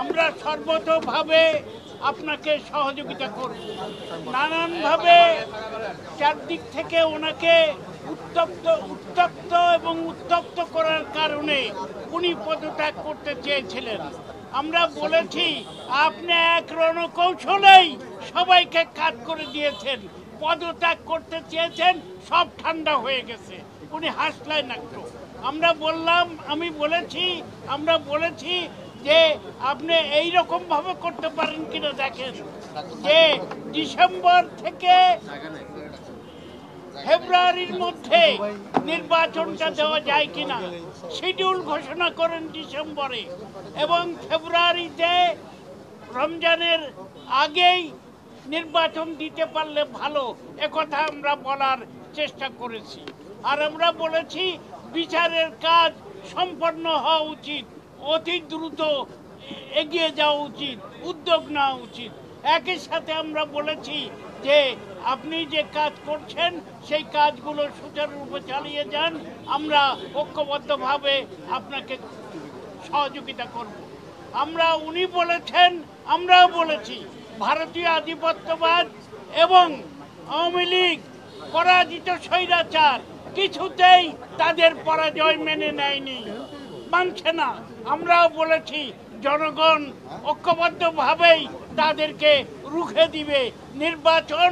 আমরা সর্বতোভাবে আপনাকে সহযোগিতা করব। নানানভাবে চারদিক থেকে ওনাকে উত্তপ্ত এবং উত্তপ্ত করার কারণে উনি পদত্যাগ করতে চেয়েছিলেন। আমরা বলেছি আপনি এক রণকৌশলেই সবাইকে কাজ করে দিয়েছেন, পদত্যাগ করতে চেয়েছেন, সব ঠান্ডা হয়ে গেছে। উনি হাসলেন একটু। আমরা বলেছি যে আপনি এই রকম ভাবে করতে পারেন কিনা দেখেন, যে ডিসেম্বর থেকে ফেব্রুয়ারির মধ্যে নির্বাচনটা দেওয়া যায় কিনা, শিডিউল ঘোষণা করেন ডিসেম্বরে, এবং ফেব্রুয়ারিতে রমজানের আগেই নির্বাচন দিতে পারলে ভালো, একথা আমরা বলার চেষ্টা করেছি। আর আমরা বলেছি বিচারের কাজ সম্পন্ন হওয়া উচিত, অতি দ্রুত এগিয়ে যাওয়া উচিত, উদ্যোগ নেওয়া উচিত। একই সাথে আমরা বলেছি যে আপনি যে কাজ করছেন সেই কাজগুলো সুচারুরূপে চালিয়ে যান, আমরা ঐক্যবদ্ধভাবে আপনাকে সহযোগিতা করব। উনি বলেছেন, আমরাও বলেছি ভারতীয় আধিপত্যবাদ এবং আওয়ামী লীগ পরাজিত স্বৈরাচার কিছুতেই তাদের পরাজয় মেনে নেয়নি, মানছে না। আমরাও বলেছি জনগণ ঐক্যবদ্ধভাবেই তাদেরকে রুখে দিবে। নির্বাচন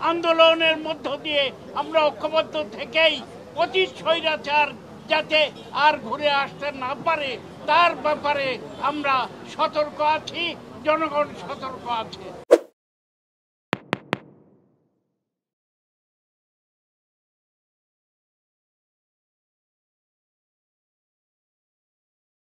আন্দোলনের মধ্য দিয়ে আমরা ঐক্যবদ্ধ থেকেই অতীত স্বৈরাচার যাতে আর ঘুরে আসতে না পারে তার ব্যাপারে আমরা সতর্ক আছি, জনগণ সতর্ক আছে।